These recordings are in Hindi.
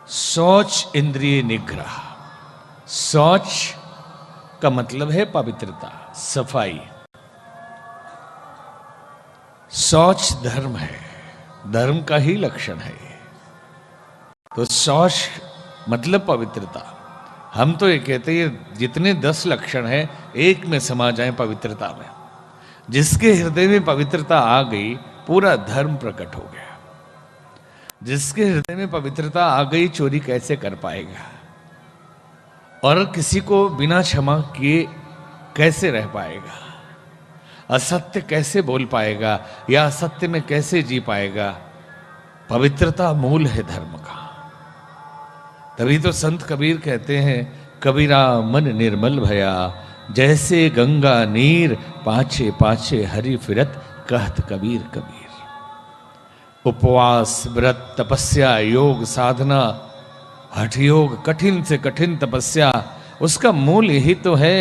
शौच इंद्रिय निग्रह। शौच का मतलब है पवित्रता, सफाई। शौच धर्म है, धर्म का ही लक्षण है। तो शौच मतलब पवित्रता। हम तो ये कहते हैं जितने 10 लक्षण हैं एक में समा जाए पवित्रता में। जिसके हृदय में पवित्रता आ गई पूरा धर्म प्रकट हो गया। जिसके हृदय में पवित्रता आ गई चोरी कैसे कर पाएगा, और किसी को बिना क्षमा किए कैसे रह पाएगा, असत्य कैसे बोल पाएगा, या असत्य में कैसे जी पाएगा। पवित्रता मूल है धर्म का। तभी तो संत कबीर कहते हैं, कबीरा मन निर्मल भया, जैसे गंगा नीर पाछे पाछे हरि फिरत, कहत कबीर कबीर। उपवास, व्रत, तपस्या, योग, साधना, हठ योग, कठिन से कठिन तपस्या, उसका मूल यही तो है।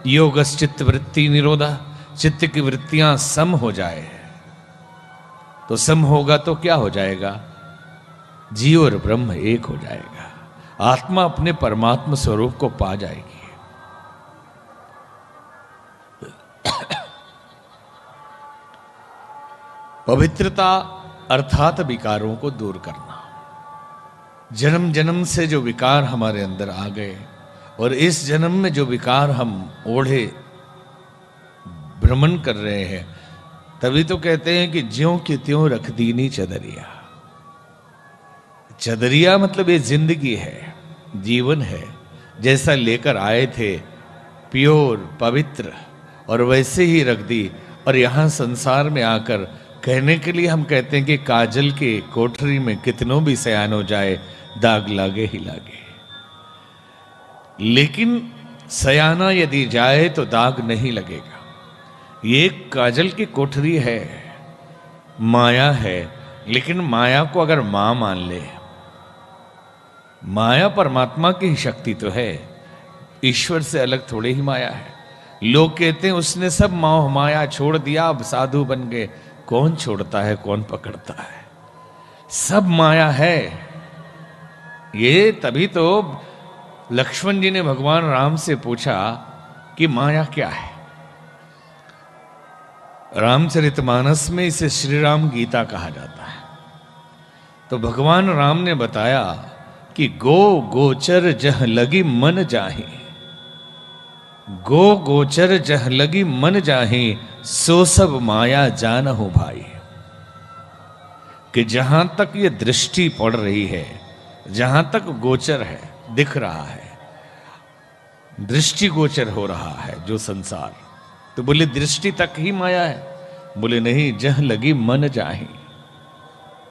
योगश्चित्त वृत्ति निरोधा, चित्त की वृत्तियां सम हो जाए। तो सम होगा तो क्या हो जाएगा? जीव और ब्रह्म एक हो जाएगा। आत्मा अपने परमात्मा स्वरूप को पा जाएगी। पवित्रता अर्थात विकारों को दूर करना। जन्म जन्म से जो विकार हमारे अंदर आ गए और इस जन्म में जो विकार हम ओढ़े भ्रमण कर रहे हैं, तभी तो कहते हैं कि ज्यों की त्यों रख दीनी चदरिया। चदरिया मतलब ये जिंदगी है, जीवन है। जैसा लेकर आए थे प्योर पवित्र, और वैसे ही रख दी। और यहां संसार में आकर कहने के लिए हम कहते हैं कि काजल के कोठरी में कितनों भी सयान हो जाए, दाग लागे ही लागे। लेकिन सयाना यदि जाए तो दाग नहीं लगेगा। ये काजल की कोठरी है, माया है। लेकिन माया को अगर मां मान ले, माया परमात्मा की ही शक्ति तो है, ईश्वर से अलग थोड़े ही माया है। लोग कहते हैं उसने सब मोह माया छोड़ दिया, अब साधु बन गए। कौन छोड़ता है, कौन पकड़ता है? सब माया है। ये तभी तो लक्ष्मण जी ने भगवान राम से पूछा कि माया क्या है। रामचरितमानस में इसे श्री राम गीता कहा जाता है। तो भगवान राम ने बताया कि गो गोचर जह लगी मन जाहि, गो गोचर जह लगी मन जाहि, सो सब माया जानहु भाई। कि जहां तक ये दृष्टि पड़ रही है, जहां तक गोचर है, दिख रहा है, दृष्टि गोचर हो रहा है जो संसार, तो बोले दृष्टि तक ही माया है? बोले नहीं, जह लगी मन जाहि।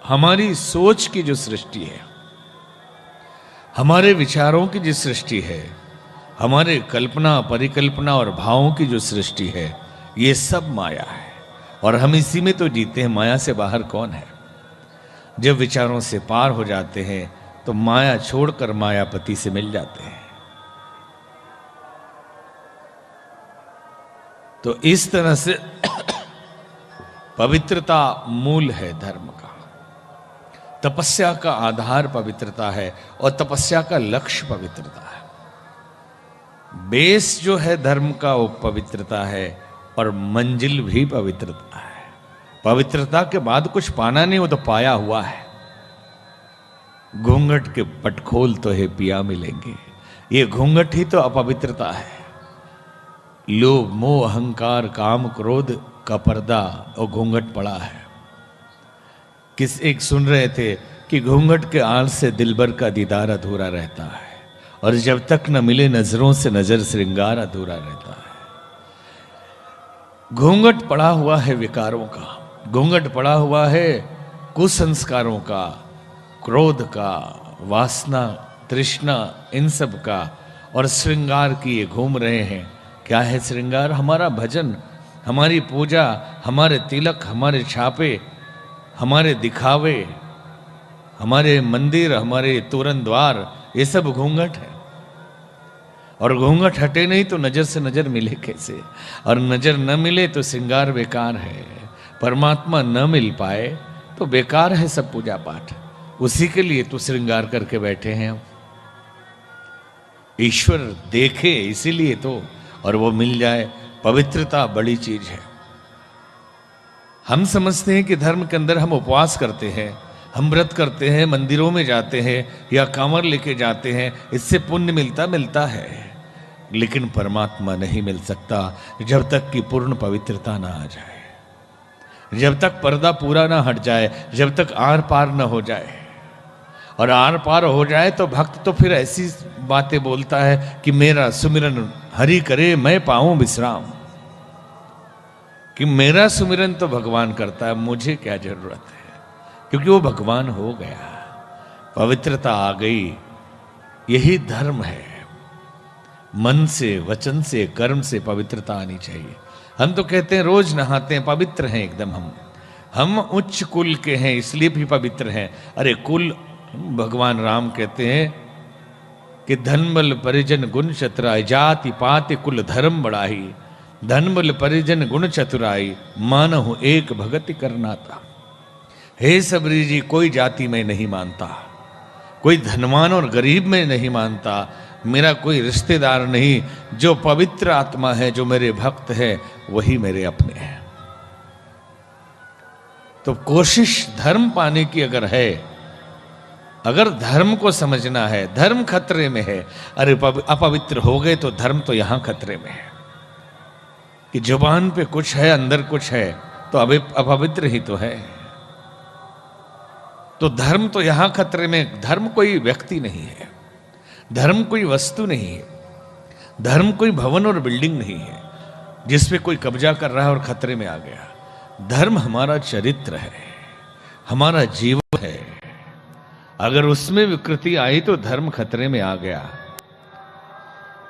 हमारी सोच की जो सृष्टि है, हमारे विचारों की जो सृष्टि है, हमारे कल्पना परिकल्पना और भावों की जो सृष्टि है, ये सब माया है। और हम इसी में तो जीते हैं। माया से बाहर कौन है? जब विचारों से पार हो जाते हैं तो माया छोड़कर मायापति से मिल जाते हैं। तो इस तरह से पवित्रता मूल है धर्म का। तपस्या का आधार पवित्रता है और तपस्या का लक्ष्य पवित्रता है। बेस जो है धर्म का वो पवित्रता है, और मंजिल भी पवित्रता है। पवित्रता के बाद कुछ पाना नहीं, वो तो पाया हुआ है। घूंघट के पटखोल तो है पिया मिलेंगे, ये घूंघट ही तो अपवित्रता है। लोभ मोह अहंकार काम क्रोध का पर्दा और घूंघट पड़ा है। किस एक सुन रहे थे कि घूंघट के आड़ से दिलबर का दीदार अधूरा रहता है, और जब तक न मिले नजरों से नजर श्रृंगार अधूरा रहता है। घूंघट पड़ा हुआ है विकारों का, घूंघट पड़ा हुआ है कुसंस्कारों का, क्रोध का, वासना तृष्णा, इन सब का, और श्रृंगार किए घूम रहे हैं। क्या है श्रृंगार? हमारा भजन, हमारी पूजा, हमारे तिलक, हमारे छापे, हमारे दिखावे, हमारे मंदिर, हमारे तोरण द्वार, ये सब घूंघट है। और घूंघट हटे नहीं तो नजर से नजर मिले कैसे? और नजर न मिले तो श्रृंगार बेकार है। परमात्मा न मिल पाए तो बेकार है सब पूजा पाठ। उसी के लिए तो श्रृंगार करके बैठे हैं हम। ईश्वर देखे इसीलिए तो, और वो मिल जाए। पवित्रता बड़ी चीज है। हम समझते हैं कि धर्म के अंदर हम उपवास करते हैं, हम व्रत करते हैं, मंदिरों में जाते हैं या कांवर लेके जाते हैं, इससे पुण्य मिलता है, लेकिन परमात्मा नहीं मिल सकता जब तक कि पूर्ण पवित्रता ना आ जाए, जब तक पर्दा पूरा ना हट जाए, जब तक आर पार ना हो जाए। और आर पार हो जाए तो भक्त तो फिर ऐसी बातें बोलता है कि मेरा सुमिरन हरि करे मैं पाऊं विश्राम, कि मेरा सुमिरन तो भगवान करता है, मुझे क्या जरूरत है, क्योंकि वो भगवान हो गया, पवित्रता आ गई। यही धर्म है। मन से, वचन से, कर्म से पवित्रता आनी चाहिए। हम तो कहते हैं रोज नहाते हैं, पवित्र हैं एकदम। हम उच्च कुल के हैं इसलिए भी पवित्र हैं। अरे कुल, भगवान राम कहते हैं कि धन बल परिजन गुण चतुराई, जाति पाति कुल धर्म बढ़ाई, धन बल परिजन गुण चतुराई, मानहु एक भगति करनाता। हे सबरी जी, कोई जाति में नहीं मानता, कोई धनवान और गरीब में नहीं मानता, मेरा कोई रिश्तेदार नहीं, जो पवित्र आत्मा है, जो मेरे भक्त है, वही मेरे अपने हैं। तो कोशिश धर्म पाने की अगर है, अगर धर्म को समझना है, धर्म खतरे में है। अरे अपवित्र हो गए तो धर्म तो यहां खतरे में है कि जुबान पे कुछ है, अंदर कुछ है, तो अपवित्र ही तो है। तो धर्म तो यहां खतरे में। धर्म कोई व्यक्ति नहीं है, धर्म कोई वस्तु नहीं है, धर्म कोई भवन और बिल्डिंग नहीं है जिस पे कोई कब्जा कर रहा है और खतरे में आ गया। धर्म हमारा चरित्र है, हमारा जीवन है। अगर उसमें विकृति आई तो धर्म खतरे में आ गया।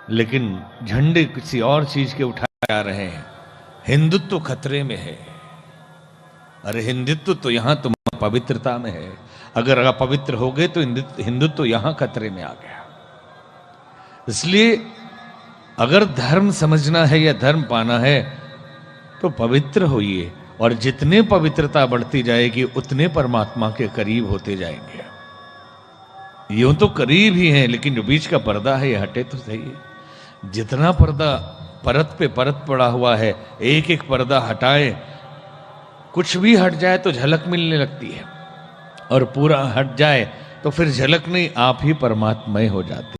लेकिन झंडे किसी और चीज के उठाए जा रहे हैं, हिंदुत्व खतरे में है। अरे हिंदुत्व तो यहां तुम पवित्रता में है। अगर अपवित्र हो गए तो हिंदुत्व यहां खतरे में आ गया। इसलिए अगर धर्म समझना है या धर्म पाना है तो पवित्र होइए, और जितने पवित्रता बढ़ती जाएगी उतने परमात्मा के करीब होते जाएंगे। यूं तो करीब ही हैं, लेकिन जो बीच का पर्दा है ये हटे तो सही। जितना पर्दा परत पे परत पड़ा हुआ है, एक एक पर्दा हटाए, कुछ भी हट जाए तो झलक मिलने लगती है, और पूरा हट जाए तो फिर झलक नहीं, आप ही परमात्मय हो जाते।